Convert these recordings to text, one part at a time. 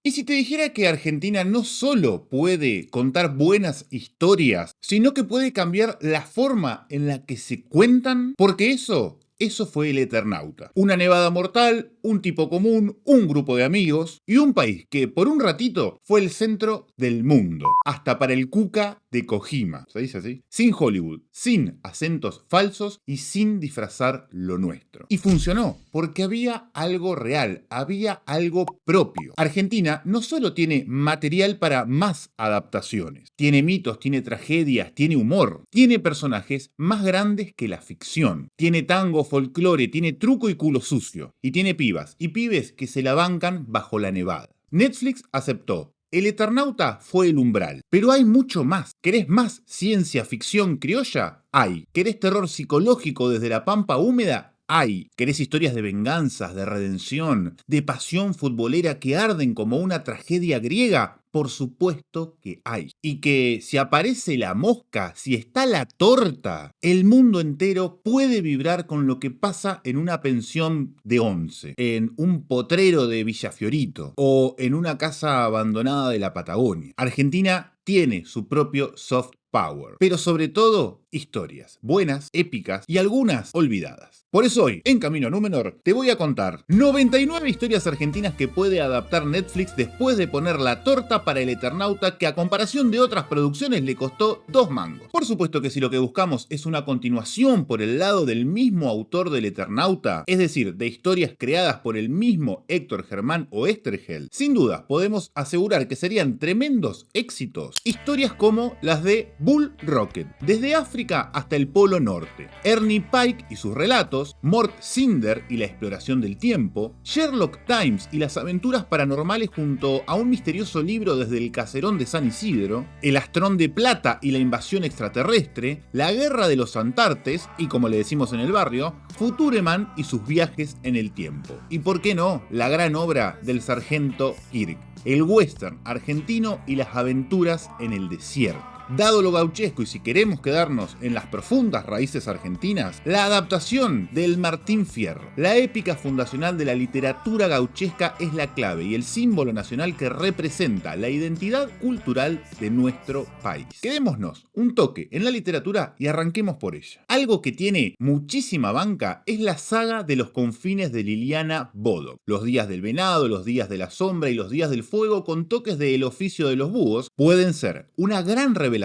¿Y si te dijera que Argentina no solo puede contar buenas historias, sino que puede cambiar la forma en la que se cuentan? Porque eso fue El Eternauta. Una nevada mortal, un tipo común, un grupo de amigos y un país que por un ratito fue el centro del mundo. Hasta para el Cuca de Kojima. ¿Se dice así? Sin Hollywood, sin acentos falsos y sin disfrazar lo nuestro. Y funcionó, porque había algo real, había algo propio. Argentina no solo tiene material para más adaptaciones, tiene mitos, tiene tragedias, tiene humor, tiene personajes más grandes que la ficción, tiene tango, folclore, tiene truco y culo sucio, y tiene pibas y pibes que se la bancan bajo la nevada. Netflix aceptó. El Eternauta fue el umbral, pero hay mucho más. ¿Querés más ciencia ficción criolla? Hay. ¿Querés terror psicológico desde la pampa húmeda? Hay. ¿Querés historias de venganzas, de redención, de pasión futbolera que arden como una tragedia griega? Por supuesto que hay. Y que si aparece la mosca, si está la torta, el mundo entero puede vibrar con lo que pasa en una pensión de 11, en un potrero de Villafiorito o en una casa abandonada de la Patagonia. Argentina tiene su propio soft power, pero sobre todo historias buenas, épicas y algunas olvidadas. Por eso hoy, en Camino a Númenor, te voy a contar 99 historias argentinas que puede adaptar Netflix después de poner la torta para El Eternauta, que a comparación de otras producciones le costó 2 mangos. Por supuesto que si lo que buscamos es una continuación por el lado del mismo autor del Eternauta, es decir, de historias creadas por el mismo Héctor Germán Oesterheld, sin duda podemos asegurar que serían tremendos éxitos. Historias como las de Bull Rocket, desde África hasta el Polo Norte, Ernie Pike y sus relatos, Mort Cinder y la exploración del tiempo, Sherlock Times y las aventuras paranormales junto a un misterioso libro desde el caserón de San Isidro, El Astrón de Plata y la invasión extraterrestre, La Guerra de los Antartes y, como le decimos en el barrio, Futureman y sus viajes en el tiempo. Y por qué no, la gran obra del sargento Kirk, el western argentino y las aventuras en el desierto. Dado lo gauchesco y si queremos quedarnos en las profundas raíces argentinas, la adaptación del Martín Fierro, la épica fundacional de la literatura gauchesca, es la clave y el símbolo nacional que representa la identidad cultural de nuestro país. Quedémonos un toque en la literatura y arranquemos por ella. Algo que tiene muchísima banca es la saga de los confines de Liliana Bodoc. Los días del venado, los días de la sombra y los días del fuego, con toques de El oficio de los búhos, pueden ser una gran revelación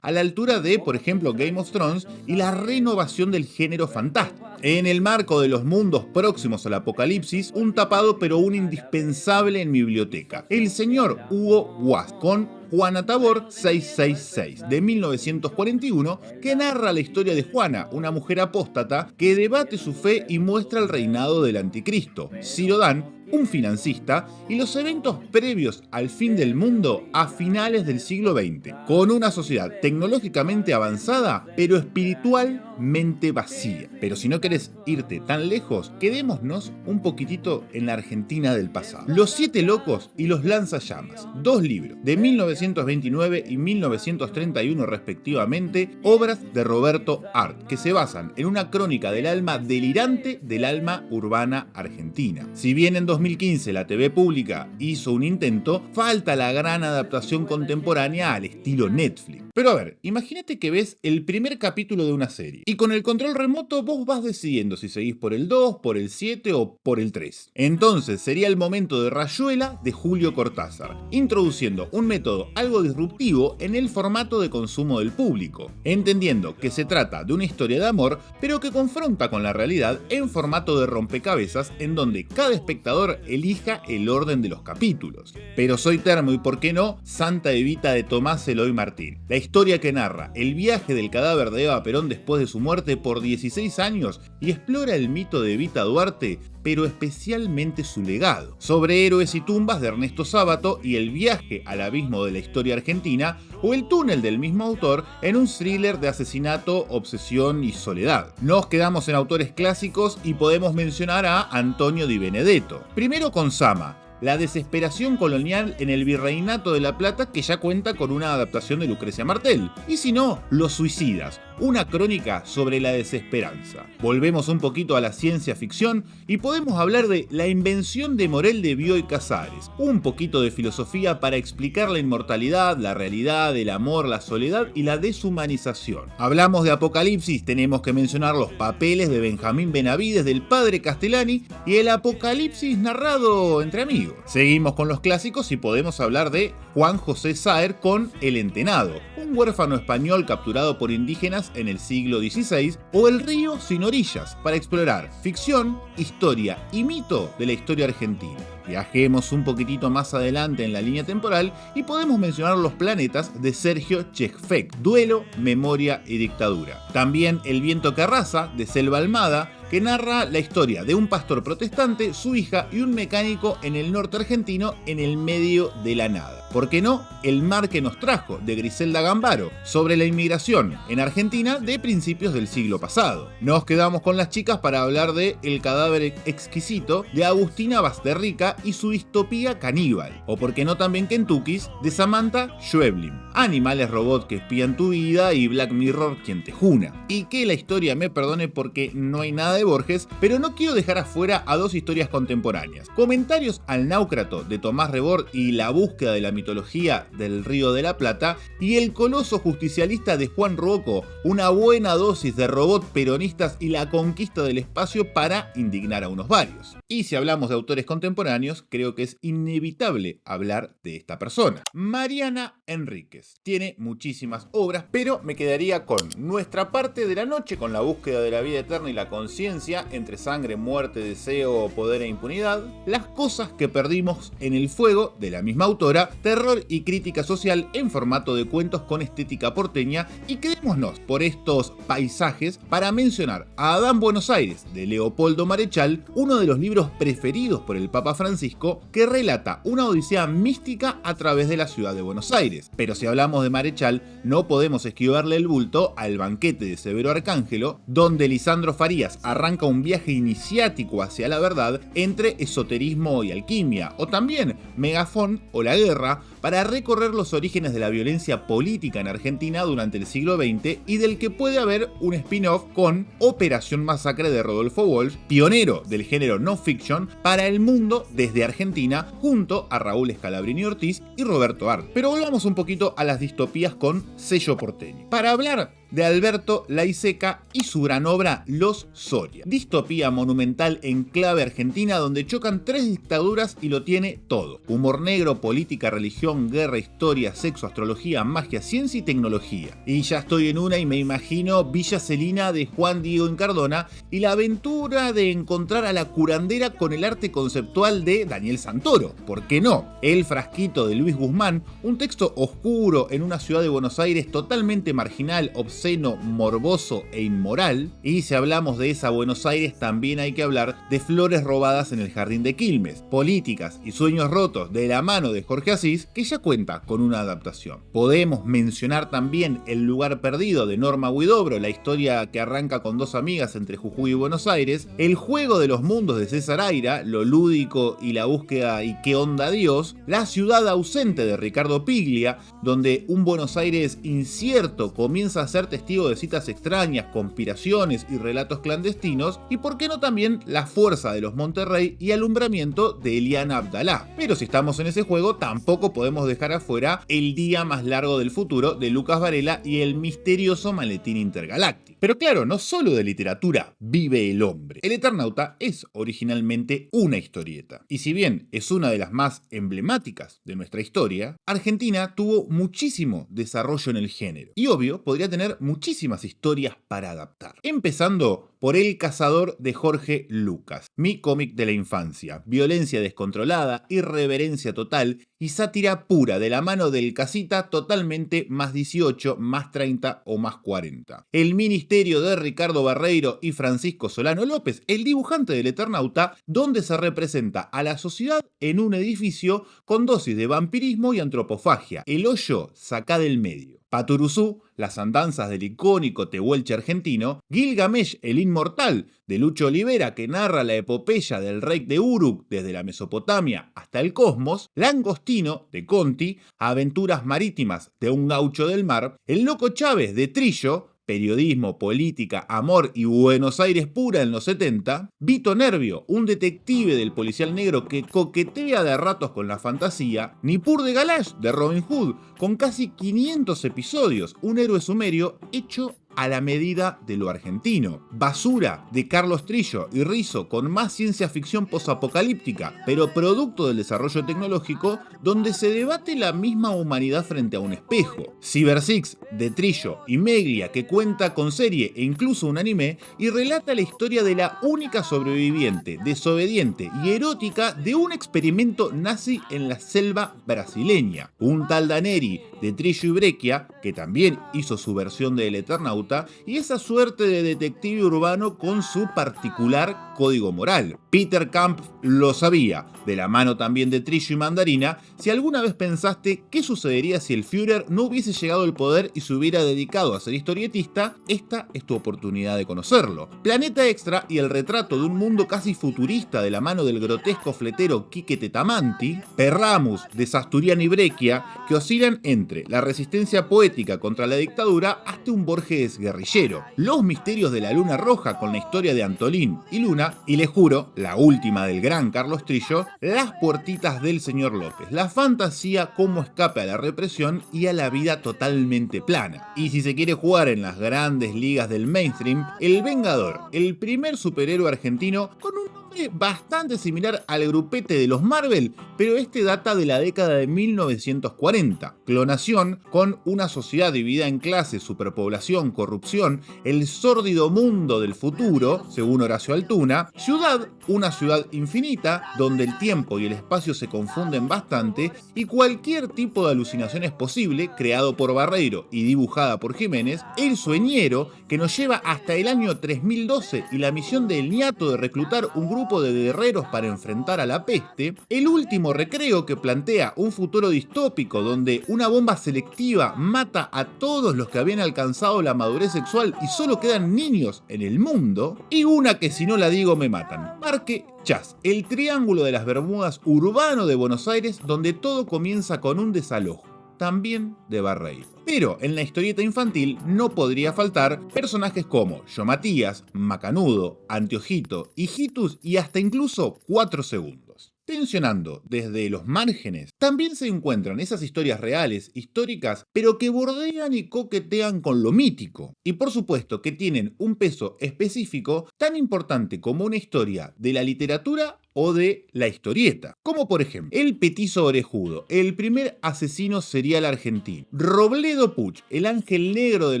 a la altura de, por ejemplo, Game of Thrones y la renovación del género fantástico. En el marco de los mundos próximos al apocalipsis, un tapado pero un indispensable en mi biblioteca, el señor Hugo Guas, con Juana Tabor 666, de 1941, que narra la historia de Juana, una mujer apóstata que debate su fe y muestra el reinado del anticristo, Ciro Dan, un financista, y los eventos previos al fin del mundo a finales del siglo XX, con una sociedad tecnológicamente avanzada, pero espiritualmente vacía. Pero si no querés irte tan lejos, quedémonos un poquitito en la Argentina del pasado. Los Siete Locos y los Lanzallamas, 2 libros, de 1929 y 1931 respectivamente, obras de Roberto Art, que se basan en una crónica del alma delirante del alma urbana argentina. Si bien en 2015 la TV pública hizo un intento, falta la gran adaptación contemporánea al estilo Netflix. Pero a ver, imagínate que ves el primer capítulo de una serie y con el control remoto vos vas decidiendo si seguís por el 2, por el 7 o por el 3. Entonces sería el momento de Rayuela de Julio Cortázar, introduciendo un método algo disruptivo en el formato de consumo del público, entendiendo que se trata de una historia de amor, pero que confronta con la realidad en formato de rompecabezas en donde cada espectador elija el orden de los capítulos. Pero soy termo y, ¿por qué no?, Santa Evita de Tomás Eloy Martín, la historia que narra el viaje del cadáver de Eva Perón después de su muerte por 16 años y explora el mito de Evita Duarte, pero especialmente su legado, sobre héroes y tumbas de Ernesto Sábato y el viaje al abismo de la historia argentina, o el túnel del mismo autor en un thriller de asesinato, obsesión y soledad. Nos quedamos en autores clásicos y podemos mencionar a Antonio Di Benedetto. Primero con Sama, la desesperación colonial en el Virreinato de La Plata, que ya cuenta con una adaptación de Lucrecia Martel. Y si no, Los Suicidas, una crónica sobre la desesperanza. Volvemos un poquito a la ciencia ficción y podemos hablar de La invención de Morel de Bioy Casares, un poquito de filosofía para explicar la inmortalidad, la realidad, el amor, la soledad y la deshumanización. Hablamos de Apocalipsis, tenemos que mencionar los papeles de Benjamín Benavides, del padre Castellani, y el Apocalipsis narrado entre amigos. Seguimos con los clásicos y podemos hablar de Juan José Saer con El Entenado, un huérfano español capturado por indígenas en el siglo XVI, o El río sin orillas, para explorar ficción, historia y mito de la historia argentina. Viajemos un poquitito más adelante en la línea temporal y podemos mencionar Los planetas de Sergio Chejfec, Duelo, Memoria y Dictadura. También El viento que arrasa de Selva Almada, que narra la historia de un pastor protestante, su hija y un mecánico en el norte argentino en el medio de la nada. ¿Por qué no? El mar que nos trajo, de Griselda Gambaro, sobre la inmigración en Argentina de principios del siglo pasado. Nos quedamos con las chicas para hablar de El cadáver exquisito, de Agustina Basterrica y su distopía caníbal. O por qué no también Kentuckys, de Samantha Schweblin. Animales robots que espían tu vida y Black Mirror quien te juna. Y que la historia me perdone porque no hay nada de Borges, pero no quiero dejar afuera a dos historias contemporáneas. Comentarios al Náucrato de Tomás Rebord y la búsqueda de la mitología del Río de la Plata, y El coloso justicialista de Juan Rocco, una buena dosis de robots peronistas y la conquista del espacio para indignar a unos varios. Y si hablamos de autores contemporáneos, creo que es inevitable hablar de esta persona. Mariana Enríquez. Tiene muchísimas obras, pero me quedaría con Nuestra parte de la noche, con la búsqueda de la vida eterna y la conciencia entre sangre, muerte, deseo, poder e impunidad. Las cosas que perdimos en el fuego, de la misma autora. Terror y crítica social en formato de cuentos con estética porteña. Y quedémonos por estos paisajes para mencionar a Adán Buenos Aires, de Leopoldo Marechal, uno de los libros preferidos por el Papa Francisco, que relata una odisea mística a través de la ciudad de Buenos Aires. Pero si hablamos de Marechal, no podemos esquivarle el bulto al Banquete de Severo Arcángelo, donde Lisandro Farías arranca un viaje iniciático hacia la verdad entre esoterismo y alquimia, o también Megafón o La Guerra, para recorrer los orígenes de la violencia política en Argentina durante el siglo XX, y del que puede haber un spin-off con Operación Masacre de Rodolfo Walsh, pionero del género no fiction para el mundo desde Argentina, junto a Raúl Scalabrini Ortiz y Roberto Art. Pero volvamos un poquito a las distopías con sello porteño, para hablar de Alberto Laiseca y su gran obra Los Soria. Distopía monumental en clave argentina, donde chocan tres dictaduras y lo tiene todo: humor negro, política, religión, guerra, historia, sexo, astrología, magia, ciencia y tecnología. Y ya estoy en una y me imagino Villa Celina de Juan Diego Incardona y la aventura de encontrar a la curandera con el arte conceptual de Daniel Santoro. ¿Por qué no? El frasquito de Luis Guzmán, un texto oscuro en una ciudad de Buenos Aires totalmente marginal, obsceno, morboso e inmoral. Y si hablamos de esa Buenos Aires, también hay que hablar de Flores robadas en el jardín de Quilmes, políticas y sueños rotos de la mano de Jorge Asís, que ya cuenta con una adaptación. Podemos mencionar también El lugar perdido de Norma Huidobro, la historia que arranca con dos amigas entre Jujuy y Buenos Aires. El juego de los mundos de César Aira, lo lúdico y la búsqueda y qué onda Dios. La ciudad ausente de Ricardo Piglia, donde un Buenos Aires incierto comienza a ser testigo de citas extrañas, conspiraciones y relatos clandestinos. Y por qué no también La fuerza de los Monterrey y Alumbramiento de Eliana Abdalá. Pero si estamos en ese juego, tampoco podemos dejar afuera El día más largo del futuro de Lucas Varela y el misterioso maletín intergaláctico. Pero claro, no solo de literatura vive el hombre. El Eternauta es originalmente una historieta. Y si bien es una de las más emblemáticas de nuestra historia, Argentina tuvo muchísimo desarrollo en el género. Y obvio, podría tener muchísimas historias para adaptar. Empezando por El cazador de Jorge Lucas, mi cómic de la infancia. Violencia descontrolada, irreverencia total y sátira pura de la mano del casita, totalmente más 18, más 30 o más 40. El ministerio de Ricardo Barreiro y Francisco Solano López, el dibujante del Eternauta, donde se representa a la sociedad en un edificio con dosis de vampirismo y antropofagia. El hoyo saca del medio. Paturuzú, las andanzas del icónico tehuelche argentino, Gilgamesh el Inmortal, de Lucho Olivera, que narra la epopeya del rey de Uruk desde la Mesopotamia hasta el cosmos, Langostino, de Conti, Aventuras marítimas de un gaucho del mar, El Loco Chávez, de Trillo, periodismo, política, amor y Buenos Aires pura en los 70, Vito Nervio, un detective del policial negro que coquetea de ratos con la fantasía, Nippur de Galash, de Robin Hood, con casi 500 episodios, un héroe sumerio hecho a la medida de lo argentino. Basura, de Carlos Trillo y Rizzo, con más ciencia ficción posapocalíptica, pero producto del desarrollo tecnológico, donde se debate la misma humanidad frente a un espejo. Cyber Six, de Trillo y Meglia, que cuenta con serie e incluso un anime, y relata la historia de la única sobreviviente, desobediente y erótica de un experimento nazi en la selva brasileña. Un tal Daneri, de Trillo y Breccia, que también hizo su versión de El Eternauta, y esa suerte de detective urbano con su particular código moral. Peter Camp lo sabía, de la mano también de Trillo y Mandarina. Si alguna vez pensaste qué sucedería si el Führer no hubiese llegado al poder y se hubiera dedicado a ser historietista, esta es tu oportunidad de conocerlo. Planeta Extra y el retrato de un mundo casi futurista de la mano del grotesco fletero Quique Tetamanti, Perramus, de Sasturian y Breccia, que oscilan entre la resistencia poética contra la dictadura hasta un Borges guerrillero. Los misterios de la Luna Roja, con la historia de Antolín y Luna, y les juro, la última del gran Carlos Trillo, Las puertitas del señor López. La fantasía como escape a la represión y a la vida totalmente plana. Y si se quiere jugar en las grandes ligas del mainstream, El Vengador, el primer superhéroe argentino con un nombre bastante similar al grupete de los Marvel, pero este data de la década de 1940. Clonación, con una sociedad dividida en clases, superpoblación, corrupción, el sórdido mundo del futuro, según Horacio Altuna. Ciudad, una ciudad infinita, donde el tiempo y el espacio se confunden bastante, y cualquier tipo de alucinación es posible, creado por Barreiro y dibujada por Jiménez. El Sueñero, que nos lleva hasta el año 3012 y la misión del Niato de reclutar un grupo de guerreros para enfrentar a la peste. El Último Recreo, que plantea un futuro distópico donde una bomba selectiva mata a todos los que habían alcanzado la madurez sexual y solo quedan niños en el mundo. Y una que si no la digo me matan, Parque Chas, el triángulo de las Bermudas urbano de Buenos Aires, donde todo comienza con un desalojo, también de Barreiro. Pero en la historieta infantil no podría faltar personajes como Yo Matías, Macanudo, Anteojito, Hijitus y hasta incluso 4 segundos. Tensionando desde los márgenes, también se encuentran esas historias reales, históricas, pero que bordean y coquetean con lo mítico. Y por supuesto que tienen un peso específico tan importante como una historia de la literatura o de la historieta. Como por ejemplo, El Petizo Orejudo, el primer asesino serial argentino. Robledo Puch, el ángel negro de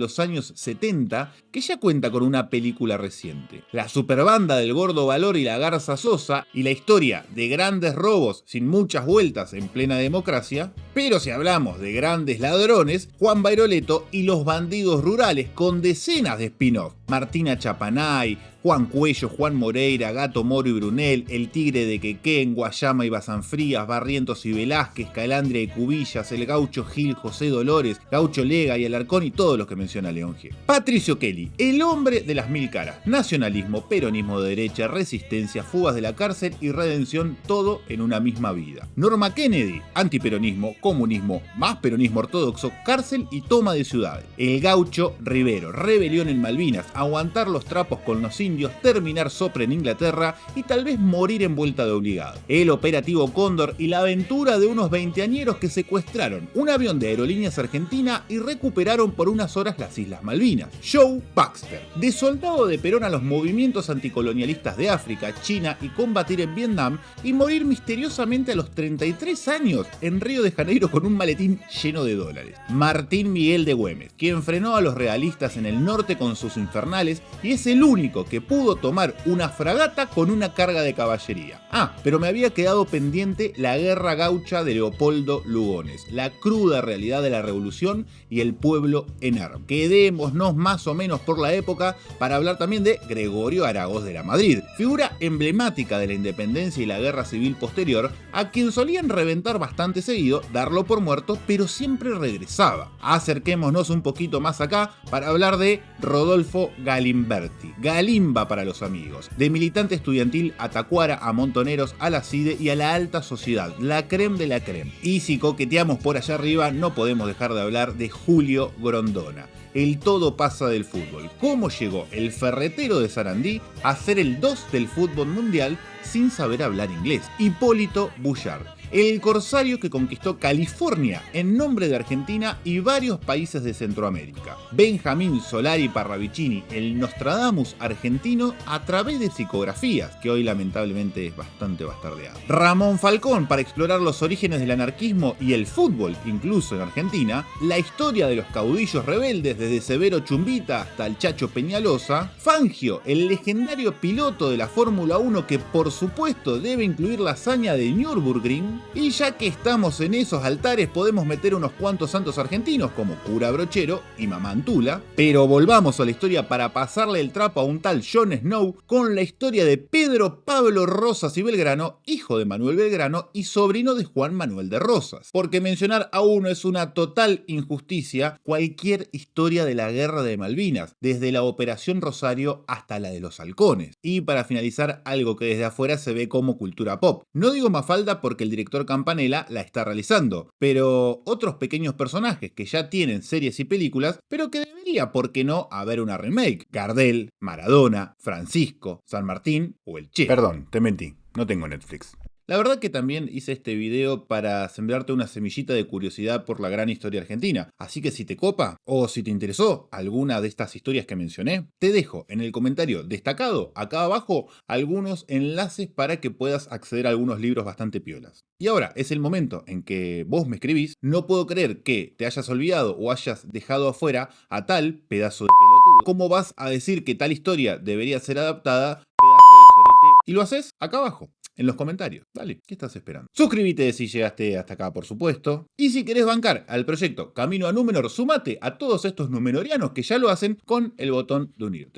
los años 70, que ya cuenta con una película reciente. La superbanda del Gordo Valor y la Garza Sosa, y la historia de grandes robos sin muchas vueltas en plena democracia. Pero si hablamos de grandes ladrones, Juan Bairoleto y los bandidos rurales, con decenas de spin-off. Martina Chapanay, Juan Cuello, Juan Moreira, Gato Moro y Brunel, El Tigre de Quequén, Guayama y Bazanfrías, Barrientos y Velázquez, Calandria y Cubillas, El Gaucho Gil, José Dolores, Gaucho Lega y Alarcón y todos los que menciona León G. Patricio Kelly, el hombre de las mil caras. Nacionalismo, peronismo de derecha, resistencia, fugas de la cárcel y redención, todo en una misma vida. Norma Kennedy, antiperonismo, comunismo, más peronismo ortodoxo, cárcel y toma de ciudades. El Gaucho Rivero, rebelión en Malvinas, aguantar los trapos con los indios, terminar sopre en Inglaterra y tal vez morir en vuelta de obligado. El operativo Cóndor y la aventura de unos veinteañeros que secuestraron un avión de Aerolíneas Argentina y recuperaron por unas horas las Islas Malvinas. Joe Baxter, de soldado de Perón a los movimientos anticolonialistas de África, China y combatir en Vietnam, y morir misteriosamente a los 33 años en Río de Janeiro con un maletín lleno de dólares. Martín Miguel de Güemes, quien frenó a los realistas en el norte con sus infernales y es el único que pudo tomar una fragata con una carga de caballería. Pero me había quedado pendiente la guerra gaucha de Leopoldo Lugones, la cruda realidad de la revolución y el pueblo en armas. Quedémonos más o menos por la época para hablar también de Gregorio Aragoz de la Madrid, figura emblemática de la independencia y la guerra civil posterior, a quien solían reventar bastante seguido darlo por muerto, pero siempre regresaba. Acerquémonos un poquito más acá para hablar de Rodolfo Galimberti, Galimba para los amigos, de militante estudiantil a Tacuara, a Montoneros, a la CIDE y a la alta sociedad, la creme de la creme. Y si coqueteamos por allá arriba, no podemos dejar de hablar de Julio Grondona, el todo pasa del fútbol. ¿Cómo llegó el ferretero de Sarandí a ser el 2 del fútbol mundial sin saber hablar inglés? Hipólito Bouchard, el corsario que conquistó California en nombre de Argentina y varios países de Centroamérica. Benjamín Solari Parravicini, el Nostradamus argentino a través de psicografías, que hoy lamentablemente es bastante bastardeado. Ramón Falcón, para explorar los orígenes del anarquismo y el fútbol, incluso en Argentina, la historia de los caudillos rebeldes desde Severo Chumbita hasta el Chacho Peñalosa. Fangio, el legendario piloto de la Fórmula 1 que por supuesto debe incluir la hazaña de Nürburgring. Y ya que estamos en esos altares podemos meter unos cuantos santos argentinos como Cura Brochero y Mamá Antula, pero volvamos a la historia para pasarle el trapo a un tal Jon Snow con la historia de Pedro Pablo Rosas y Belgrano, hijo de Manuel Belgrano y sobrino de Juan Manuel de Rosas. Porque mencionar a uno es una total injusticia, cualquier historia de la Guerra de Malvinas, desde la Operación Rosario hasta la de los halcones. Y para finalizar, algo que desde afuera se ve como cultura pop. No digo Mafalda porque el director Campanella la está realizando, pero otros pequeños personajes que ya tienen series y películas, pero que debería, ¿por qué no?, haber una remake. Gardel, Maradona, Francisco, San Martín o el Che. Perdón, te mentí, no tengo Netflix. La verdad que también hice este video para sembrarte una semillita de curiosidad por la gran historia argentina, así que si te copa o si te interesó alguna de estas historias que mencioné, te dejo en el comentario destacado acá abajo algunos enlaces para que puedas acceder a algunos libros bastante piolas. Y ahora es el momento en que vos me escribís. No puedo creer que te hayas olvidado o hayas dejado afuera a tal pedazo de pelotudo. ¿Cómo vas a decir que tal historia debería ser adaptada, pedazo de sorete? Y lo haces acá abajo en los comentarios. Dale, ¿qué estás esperando? Suscríbete si llegaste hasta acá, por supuesto. Y si querés bancar al proyecto Camino a Númenor, sumate a todos estos numenorianos que ya lo hacen con el botón de unirte.